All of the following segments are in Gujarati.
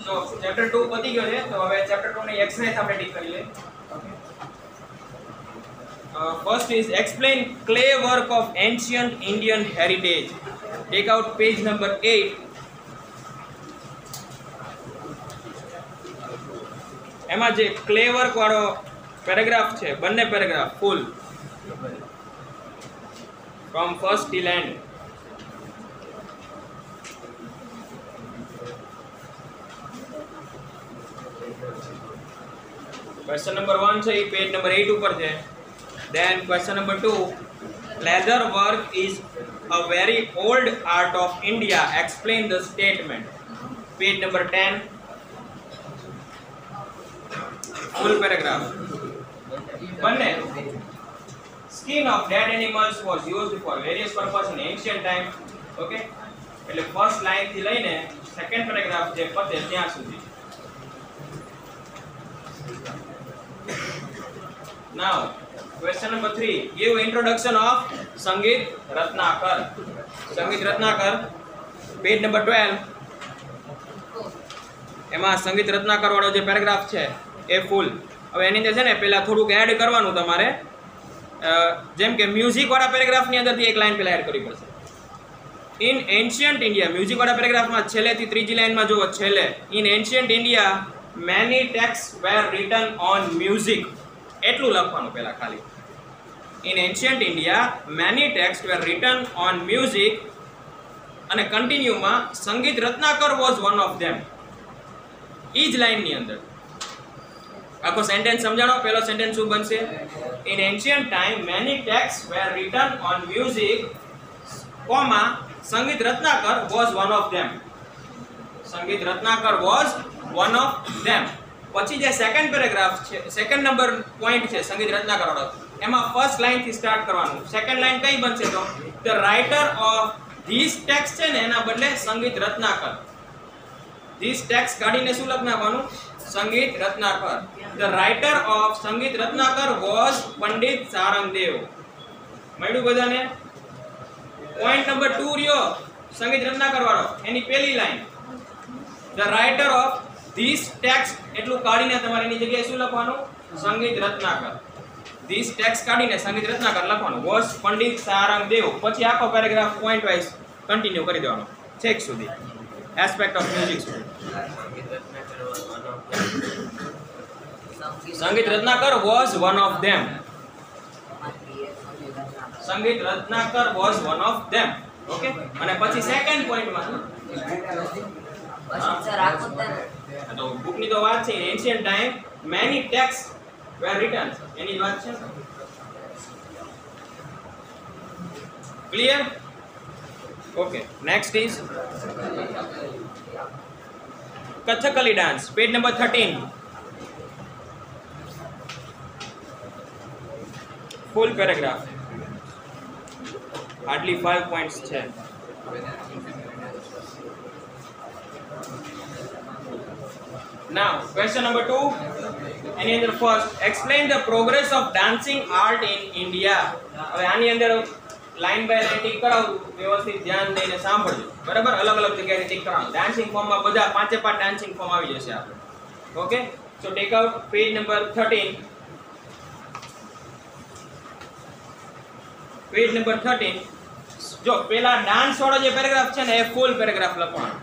તો ચેપ્ટર 2 પતી ગયો છે, તો હવે ચેપ્ટર 2 ની એક્સરસાઇઝ આપણે ટીક કરી લે. Okay. First is explain clay work of ancient Indian heritage. Take out page number 8. એમાં જે ક્લે વર્ક વાળો પેરેગ્રાફ છે, બંને paragraph full from first till end. Question number 1 છે એ પેજ નંબર 8 ઉપર છે. Then question number 2, leather work is a very old art of India. Explain the statement. Page number 10. Full paragraph. બંને skin of dead animals was used for various purposes in ancient time. Okay, એટલે ફર્સ્ટ લાઈન થી લઈને સેકન્ડ પેરેગ્રાફ જે પતે ત્યાં સુધી. Now question number 3, give introduction of Sangeet Ratnakar. Sangeet Ratnakar, page number 12. એમાં સંગીત રત્નાકર વાળો જે પેરેગ્રાફ છે એ ફૂલ. હવે એની અંદર છે ને પહેલા થોડુંક એડ કરવાનું તમારે, જેમ કે મ્યુઝિક વાળા પેરેગ્રાફની અંદરથી એક લાઈન પહેલા એડ કરવી પડશે. ઇન એન્શિયન્ટ ઇન્ડિયા, મ્યુઝિક વાળા પેરેગ્રાફમાં છેલ્લેથી ત્રીજી લાઈનમાં જુઓ, છેલ્લે in ancient India many text were written on music, એટલું લખવાનું પહેલા ખાલી. In ancient India many text were written on music, અને કન્ટિન્યુમાં Sangeet Ratnakar was one of them. ઈ જ લાઈનની અંદર આખો સેન્ટેન્સ સમજાણો. પહેલો સેન્ટેન્સ શું બનશે? In ancient time many text were written on music, comma Sangeet Ratnakar was one of them. Sangeet Ratnakar was one of them. પછી જે સેકન્ડ પેરેગ્રાફ છે, સેકન્ડ નંબર પોઈન્ટ છે સંગીત રત્નાકર વાળો, એમાં ફર્સ્ટ લાઈન થી સ્ટાર્ટ કરવાનું. સેકન્ડ લાઈન કઈ બનશે? તો the writer of this text છે ને એના બદલે સંગીત રત્નાકર. ધીસ ટેક્સ્ટ કાઢીને શું લખ નાખવાનું? સંગીત રત્નાકર. The writer of Sangeet Ratnakar was Pandit સારંગદેવ. મળ્યું બધાને? પોઈન્ટ નંબર 2 રહ્યો સંગીત રત્નાકર વાળો, એની પહેલી line the writer of this text, એટલું કાઢીને તમારે એની જગ્યાએ શું લખવાનું? સંગીત રત્નાકર. ધીસ ટેક્સ્ટ કાઢીને સંગીત રત્નાકર લખવાનું, વોઝ પંડિત સારંગદેવ. પછી આખો પેરેગ્રાફ પોઈન્ટ વાઇઝ કન્ટિન્યુ કરી દેવાનો છેક સુધી, એસ્પેક્ટ ઓફ મ્યુઝિક સુધી. Sangeet Ratnakar was one of them. Sangeet Ratnakar was one of them. Okay, અને પછી સેકન્ડ પોઈન્ટમાં તો બુકની તો વાત છે, ancient time many text were written, એની જ વાત છે. Clear? Okay, next is Kathakali dance, page number 13. Full paragraph, hardly 5 points છે. Now question number 2, એની અંદર first explain the progress of dancing art in India. હવે આની અંદર લાઈન બાય લાઈન ટીક કરાવું, વ્યવસ્થિત ધ્યાન દઈને સાંભળજો, બરાબર? અલગ અલગ જગ્યાએ ટીક કરાવવાનું. ડાન્સિંગ ફોર્મમાં બધા 5 ડાન્સિંગ ફોર્મ આવી જશે આપણે. ઓકે, સો take out page number 13. Page number 13 જો પેલા ડાન્સ વાળો જે પેરેગ્રાફ છે ને એ ફૂલ પેરેગ્રાફ લખવાનો.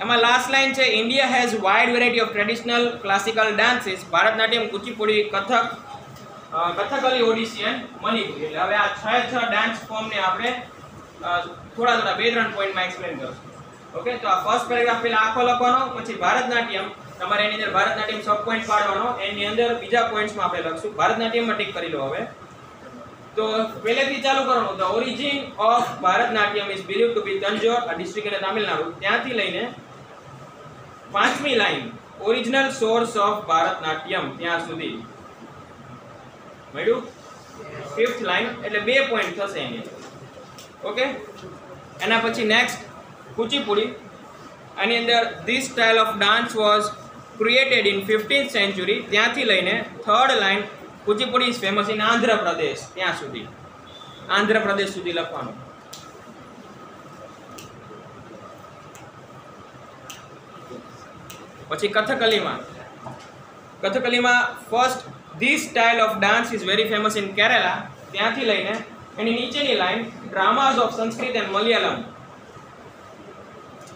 એમાં લાસ્ટ લાઈન છે, India has wide variety of traditional classical dances, Bharatanatyam, Kuchipudi, Kathak, Kathakali, Odissi and Manipuri. એટલે હવે આ 6 ડાન્સ ફોર્મને આપણે થોડા 2-3 પોઈન્ટમાં એક્સપ્લેન કરશું. ઓકે, તો આ ફર્સ્ટ પેરેગ્રાફ પહેલા આખો લખવાનો, પછી ભારતનાટ્યમ તમારે એની અંદર ભારતનાટ્યમ સબ પોઈન્ટ પાડવાનો, એની અંદર બીજા પોઈન્ટ્સમાં આપણે લખશું. ભારતનાટ્યમમાં ટીક કરી લો. હવે તો પહેલેથી ચાલુ કરવાનું. The origin of Bharatanatyam is believed to be Tanjore, a district in Tamil Nadu. ત્યાંથી લઈને 5મી line original source of Bharatanatyam ત્યાં સુધી મળ્યું. 5th લાઈન એટલે 2 પોઈન્ટ થશે એની. ઓકે, એના પછી નેક્સ્ટ કુચીપુડી. આની અંદર this style of dance was created in 15th century. ત્યાંથી લઈને 3rd line Kuchipudi is famous in Andhra Pradesh, ત્યાં સુધી, આંધ્રપ્રદેશ સુધી લખવાનું. પછી કથકલીમાં first this style of dance is very famous in Kerala, ત્યાંથી લઈને એની નીચેની line dramas of Sanskrit and Malayalam,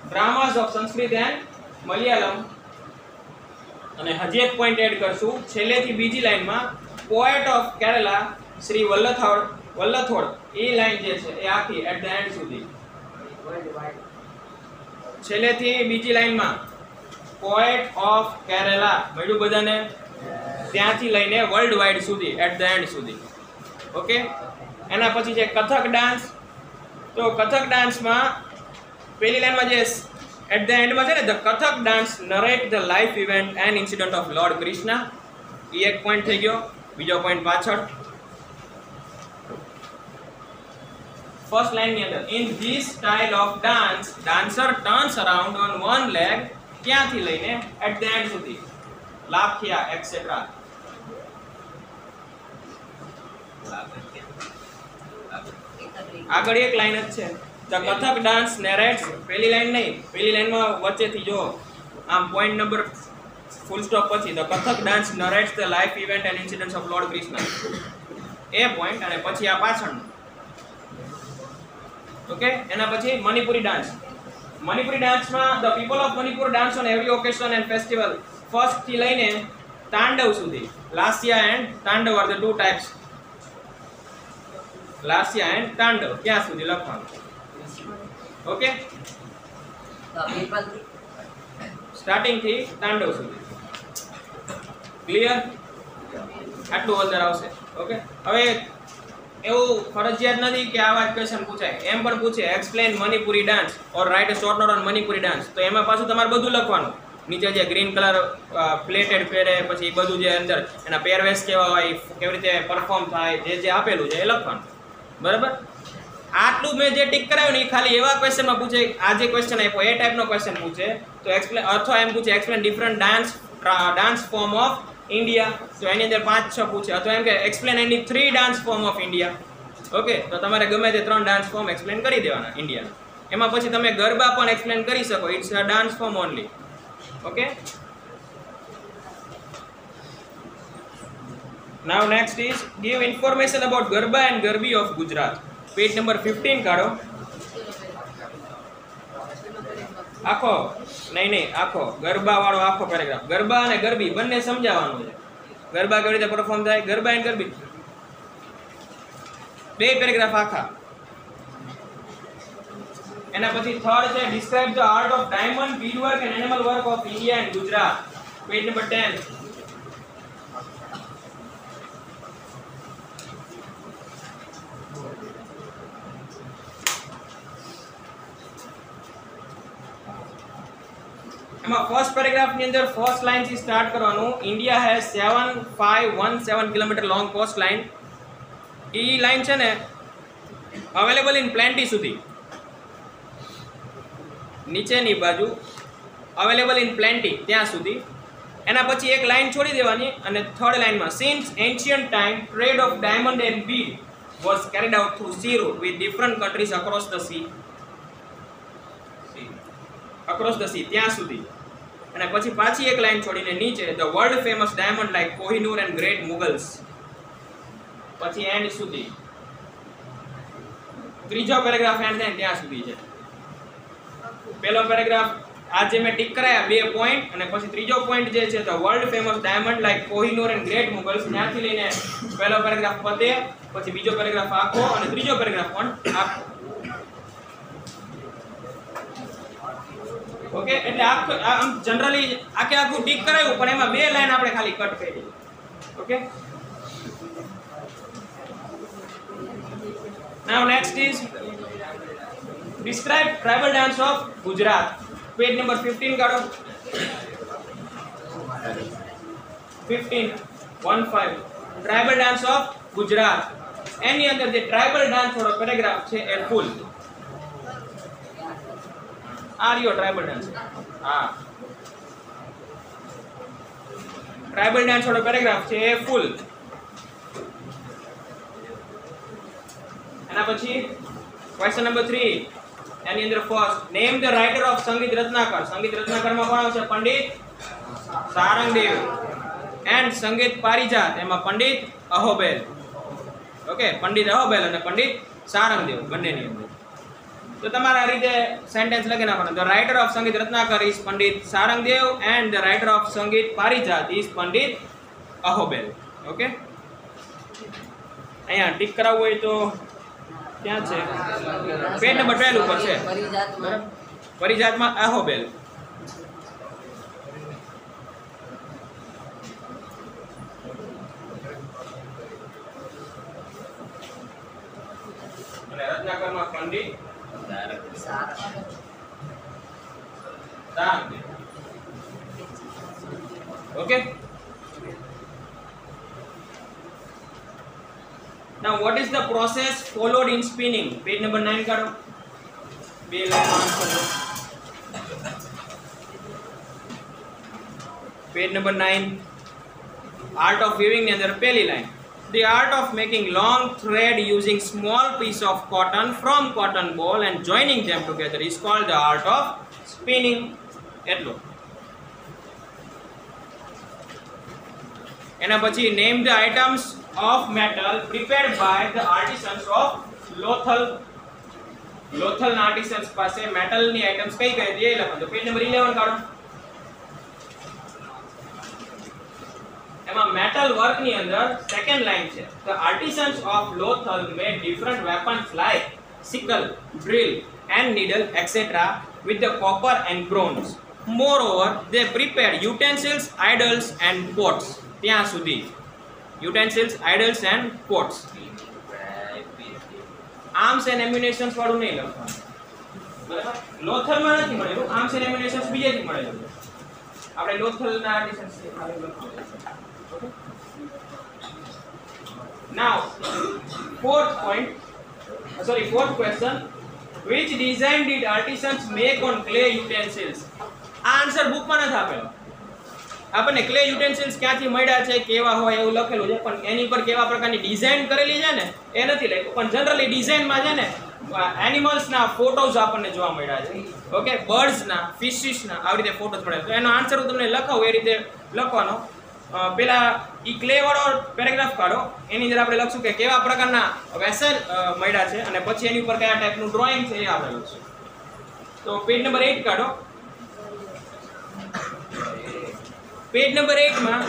dramas of Sanskrit and Malayalam. અને હજી એક પોઈન્ટ એડ કરશું, છેલ્લેથી બીજી લાઈનમાં પોએટ ઓફ કેરેલા શ્રી વલ્લથોડ, એ લાઈન જે છે એ આખી એટ ધ એન્ડ સુધી, છેલ્લેથી બીજી લાઈનમાં પોએટ ઓફ કેરેલા મળ્યું બધાને, ત્યાંથી લઈને વર્લ્ડ વાઇડ સુધી એટ ધ એન્ડ સુધી. ઓકે, એના પછી છે કથક ડાન્સ. તો કથક ડાન્સમાં પહેલી લાઈનમાં જે એટ ધ એન્ડમાં છે ને, the Kathak dance narrate the life event and incident of lord Krishna, એ એક પોઈન્ટ થઈ ગયો. બીજો પોઈન્ટ પાછળ ફર્સ્ટ લાઈન ની અંદર, in this style of dance dancer turns around on one leg, ક્યાંથી લઈને એટ ધ એન્ડ સુધી, લાફિયા એટસેટ્રા. આગળ એક લાઈન જ છે, ધ કથક ડાન્સ નેરેટ્સ, પહેલી લાઈન નહીં, પહેલી લાઈનમાં વચ્ચેથી જો આમ પોઈન્ટ નંબર ફૂલ સ્ટોપ પછી, the Kathak dance narrates the life event and incidents of lord Krishna, એ પોઈન્ટ. અને પછી આ પાછળનું. ઓકે, એના પછી મણિપુરી ડાન્સ. મણિપુરી ડાન્સમાં the people of Manipur dance on every occasion and festival, first થી લઈને તાંડવ સુધી, Lasya and Tandava are the two types. Lasya and Tandava ક્યાં સુધી લખવાનું. ઓકે, સ્ટાર્ટિંગ થી તાંડવ સુધી. ક્લિયર? આટલું અંદર આવશે. ઓકે, હવે એવું ફરજિયાત નથી કે આવા જ ક્વેશ્ચન પૂછાય, એમ પણ પૂછે explain Manipuri dance or write a short note on Manipuri dance, તો એમાં પાછું તમારે બધું લખવાનું. નીચે જે ગ્રીન કલર પ્લેટેડ પહેરે, પછી એ બધું જે અંદર એના પહેરવેશ કેવા હોય, કેવી રીતે પરફોર્મ થાય, જે આપેલું છે એ લખવાનું. બરાબર? આટલું મેં જે ટીક કરાવ્યું ને એ ખાલી એવા ક્વેશ્ચનમાં પૂછે, આ જે ક્વેશ્ચન આપ્યો એ ટાઈપનો ક્વેશ્ચન પૂછે, તો એક્સપ્લેન અથવા એમ પૂછે explain different dance form of India, તો એની અંદર 5-6 પૂછે. અથવા એમ કે explain any 3 dance form of India. Okay, તો તમારે ગમે તે 3 ડાન્સ ફોર્મ એક્સપ્લેન કરી દેવાના ઇન્ડિયાના. એમાં પછી તમે ગરબા પણ એક્સપ્લેન કરી શકો, it's a dance form only. Okay, now next is give information about Garba and Garbi of Gujarat. Page number 15 કાઢો. આખો નહીં આખો ગરબા વાળો આખો પેરેગ્રાફ, ગરબા અને ગરબી બંને સમજાવવાનું છે. ગરબા કેવી રીતે પરફોર્મ થાય, ગરબા એન્ડ ગરબી, 2 પેરેગ્રાફ આખા. એના પછી થર્ડ છે describe the art of diamond bead work and animal work of India and Gujarat. Page number 10. એમાં ફર્સ્ટ પેરેગ્રાફ ની અંદર ફર્સ્ટ લાઈન થી સ્ટાર્ટ કરવાનું. India has 7517 kilometre long coast line. એ લાઈન છે ને અવેલેબલ ઇન પ્લેન્ટી સુધી, નીચેની બાજુ અવેલેબલ ઇન પ્લેન્ટી ત્યાં સુધી. એના પછી એક લાઈન છોડી દેવાની અને થર્ડ લાઈનમાં since ancient time trade of diamond and bead was carried out through sea route with different countries across the sea, ત્યાં સુધી. અને પછી પાછી એક લાઈન છોડીને નીચે the world famous diamond like Kohinoor and great Mughals, પછી એન્ડ સુધી. ત્રીજો પેરેગ્રાફ એન્ડ થાય ત્યાં સુધી છે. પહેલો પેરેગ્રાફ આ જે મેં ટીક કરાયા 2 પોઈન્ટ, અને પછી ત્રીજો પોઈન્ટ જે છે the world famous diamond like Kohinoor and great Mughals, ત્યાંથી લઈને પહેલો પેરેગ્રાફ પતે, પછી બીજો પેરેગ્રાફ આખો અને ત્રીજો પેરેગ્રાફ પણ આખો. ઓકે, એટલે આમ જનરલી આખું ટીક કરાયું, પણ એમાં 2 લાઈન આપણે ખાલી કટ કરી. Okay, now next is describe tribal dance of Gujarat. Page number 15 કાઢો. 15 ટ્રાઇબલ ડાન્સ ઓફ ગુજરાત. એની અંદર જે ટ્રાઇબલ ડાન્સ વાળો પેરેગ્રાફ છે એ ફૂલ. આર્યો ટ્રાઇબલ ડાન્સ, હા, ટ્રાઇબલ ડાન્સ વાળો પેરેગ્રાફ છે એ ફૂલ. એના પછી ક્વેશ્ચન નંબર 3, એની અંદર first name the writer of Sangeet રત્નાકર. સંગીત રત્નાકરમાં કોણ આવશે? પંડિત સારંગદેવ એન્ડ સંગીત પારિજાત એમાં પંડિત અહોબેલ. ઓકે, પંડિત અહોબેલ અને પંડિત સારંગદેવ બંનેની અંદર. તો તમારા રીતે સેન્ટેન્સ લખી નાખવાનું. The writer of Sangeet Ratnakar is Pandit Sarangdev and the writer of Sangeet Parijat is Pandit Ahobal. Okay, અહીંયા ટીક કરાવવું હોય તો ક્યાં છે? પેજ નંબર 12 ઉપર છે. બરાબર, પરિજાતમાં અહોબેલ. અને રત્નાકરમાં Pandit Sarangdev. Okay, now what is the process followed in spinning? Page number 9 કાઢો. બે લાઈન આન્સર લો. Page number 9, art of weaving ની અંદર પહેલી લાઈન. The art of making long thread using small piece of cotton from cotton ball and joining them together is called the art of spinning. એટલો. એના પછી name the items of metal prepared by the artisans of Lothal. Lothal ના artisans પાસે metal ની items કઈ કઈ હતી એ લખો. પેજ નંબર 11 કાઢો. એમાં metal work ની અંદર સેકન્ડ લાઈન છે. The artisans of Lothal made different weapons like sickle, drill and needle etc. with the copper and bronze. Moreover, they prepared utensils, idols and pots. ત્યાં સુધી utensils, idols and pots. Arms and ammunitions વાળું નહીં લખવાનું. બરાબર, લોથલ માં નથી મળેલું. આર્મ્સ એન્ડ એમ્યુનેશન્સ બીજેથી મળેલું છે. આપણે લોથલ ના આર્ટિસન્સ લખવાનું. Now, fourth question. Which design did artisans make on clay utensils? Answer બુકમાં નથી આપેલો. આપણને ક્લે યુટેન્સિલ્સ ક્યાંથી મળ્યા છે, કેવા હોય એવું લખેલું છે, પણ એની પર કેવા પ્રકારની ડિઝાઇન કરેલી છે ને એ નથી લખ્યું. પણ જનરલી ડિઝાઇનમાં છે ને એનિમલ્સના ફોટોઝ આપણને જોવા મળ્યા છે. ઓકે, બર્ડ્સના, ફિશિસના આવી રીતે ફોટોઝ મળ્યા. તો એનો આન્સર હું તમને લખાવું એ રીતે લખવાનો. પેલા ઈ ક્લે વાળો પેરેગ્રાફ કાઢો. એની અંદર આપણે લખશું કે કેવા પ્રકારના વેસલ મળ્યા છે અને પછી એની ઉપર કયા ટાઈપનું ડ્રોઈંગ છે એ આપણે લખશું. તો પેજ નંબર 8 કાઢો. પેજ નંબર 8 માં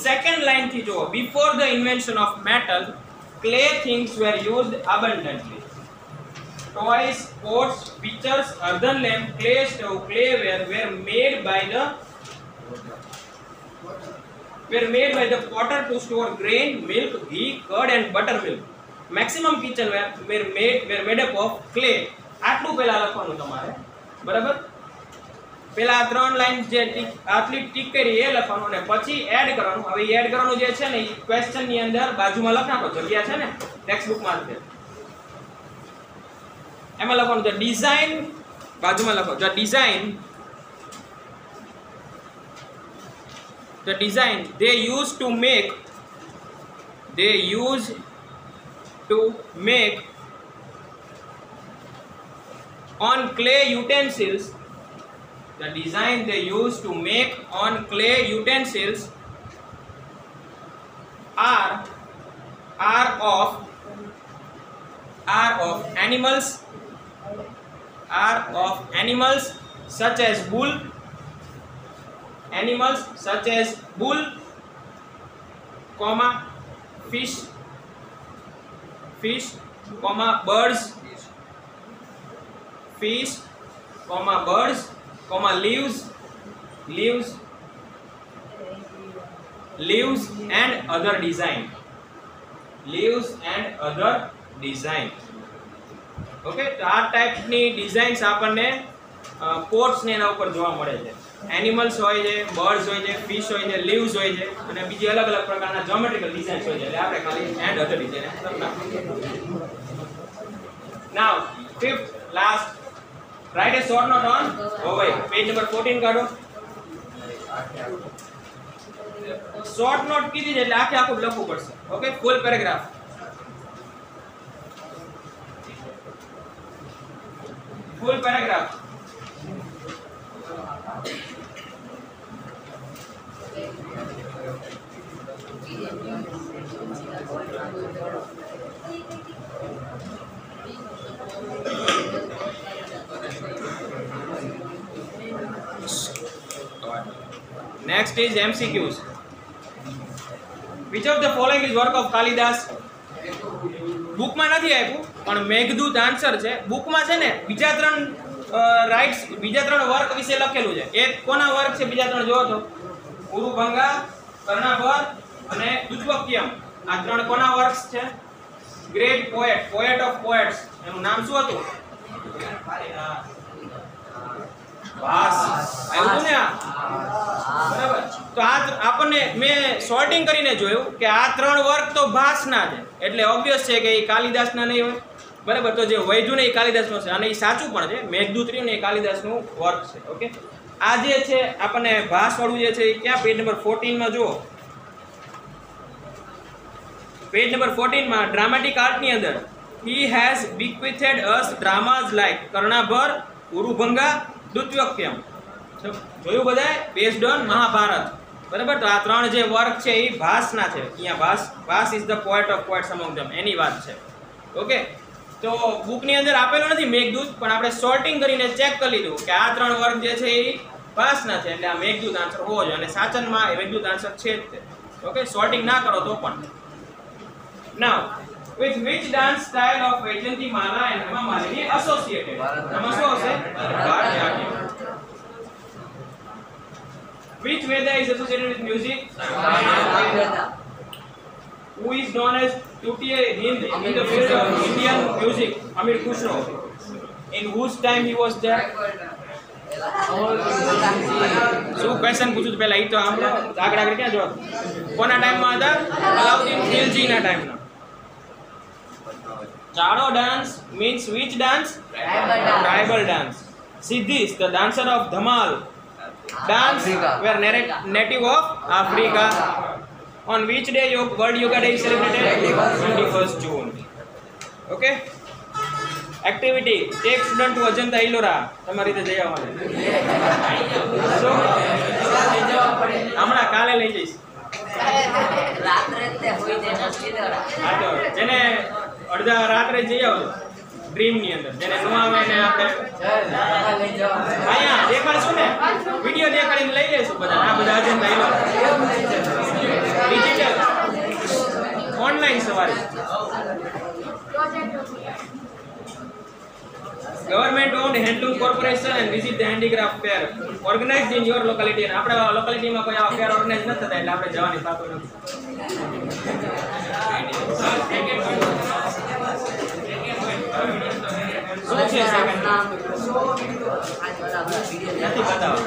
સેકન્ડ લાઈન થી જો, before the invention of metal, clay things were used abundantly. Toys, pots, pitchers, earthen lamp, clay stove, clayware were made by the potter to store grain, milk, ghee, curd and buttermilk. Maximum kitchenware were made up of clay. આટલું પહેલા લખવાનું તમારે. બરાબર, પેલા 3 લાઈન જે આટલી ટીક કરી એ લખવાનું અને પછી એડ કરવાનું. હવે એડ કરવાનું જે છે ને એ ક્વેશ્ચન ની અંદર બાજુમાં લખ નાખો. જગ્યા છે ને ટેક્સ્ટ બુકમાં છે એમાં લખવાનું. ધ ડિઝાઇન બાજુમાં લખો. The design they used to make on clay utensils. The design they used to make on clay utensils are of animals such as bull, comma fish, comma birds, comma leaves and other design. Okay, તો આ ટાઈપની ડિઝાઇન્સ આપણને પોટ્સ ને એના ઉપર જોવા મળે છે. એનિમલ્સ હોય છે, બર્ડ્સ હોય છે, ફિશ હોય છે, લીવ્સ હોય છે અને બીજી અલગ અલગ પ્રકારના જ્યોમેટ્રિકલ ડિઝાઇન્સ હોય છે. એટલે આપણે ખાલી and other design now fifth last write a short note on over. Page number 14 કાઢો. શોર્ટ નોટ કીધી છે એટલે આખું લખવું પડશે. Okay, full paragraph. Next is MCQs. Which of the following is work of Kalidas? બુકમાં નથી આપ્યું પણ મેઘદૂત આન્સર છે. બુકમાં છે ને બીજા ત્રણ વર્ક વિશે લખેલું છે. એક કોના વર્ક છે બીજા ત્રણ જોવો તો ઉરુભંગા, કર્ણાભર અને દુષ્વક્યમ. આ ત્રણ કોના વર્ક્સ છે? Great poet of poets. એનું નામ શું હતું? ભાસ. આવ્યું ને આ બરાબર. તો આ આપણને મેં સોર્ટિંગ કરીને જોયું કે આ ત્રણ વર્ક તો ભાસના છે એટલે ઓબ્વિયસ છે કે એ કાલિદાસના નહીં હોય બરાબર. તો જે વૈધુ ને એ કાલિદાસનો છે અને એ સાચું પણ છે. મેઘદૂત રહ્યું ને એ કાલિદાસનું વર્ક છે. ઓકે, આ જે છે આપણને ભાસવાળું જે છે એ ક્યાં પેજ નંબર 14 માં જુઓ. પેજ નંબર 14 માં ડ્રામેટિક આર્ટની અંદર he has bequeathed us dramas like કર્ણાભર, ઉરુભંગા, દુત્યક્યમ. જોયું બધાય? બેઝડ ઓન મહાભારત બરાબર. તો આ ત્રણ જે વર્ક છે એ ભાસના છે. અહીંયા Bhasa is the poet of poets among them એની વાત છે. ઓકે, તો બુકની અંદર આપેલું નથી મેઘદૂત પણ આપણે સોર્ટિંગ કરીને ચેક કરી લીધું કે આ ત્રણ વર્ક જે છે એ ભાસના છે એટલે આ મેઘદૂત આન્સર હોવો જોઈએ અને સાચનમાં મેઘદૂત આન્સર છે જ તે. ઓકે, સોર્ટિંગ ના કરો તો પણ. નાઉ with which dance style of Vaijayantimala and Hema Malini associated? આમાં શું હશે? Bharatanatyam. Which Veda is associated with music? Who is known as Tutiya Hind in the field of Indian music? Amir Khusro. In whose time he was there? શું ક્વેશ્ચન પૂછું તો પહેલા એ તો સાંભળો. આગળ ક્યાં જવાબ? કોના ટાઈમમાં હતા? અલાઉદ્દીન ખિલજીના ટાઈમના. Chado dance means which dance? Tribal dance. Siddhis, the dancer of Dhamal, dance were native of Africa. On which day World Yoga Day is celebrated? 21st June. Okay. Activity: take student to Ajanta Ellora. તમારી રીતે જઈ આવવાનું. હમણાં કાલે લઈ જઈશ. જેને અડધા રાત્રે જઈ આવજો ડ્રીમ ની અંદર. જેને ન આવે ને આપણે અહીંયા દેખાડશું ને વિડિયો દેખાડીને લઈ લઈશું બધા. આ બધા અજંતા Ellora ડિજિટલ ઓનલાઈન સવારી. Government owned handloom corporation and visit the handicraft fair organized in your locality. અને આપણા લોકાલિટીમાં કોઈ આ ફેર ઓર્ગેનાઇઝ ન થતા એટલે આપણે જવાની થતું નથી. શું છે સેકન્ડ? નથી બતાવો.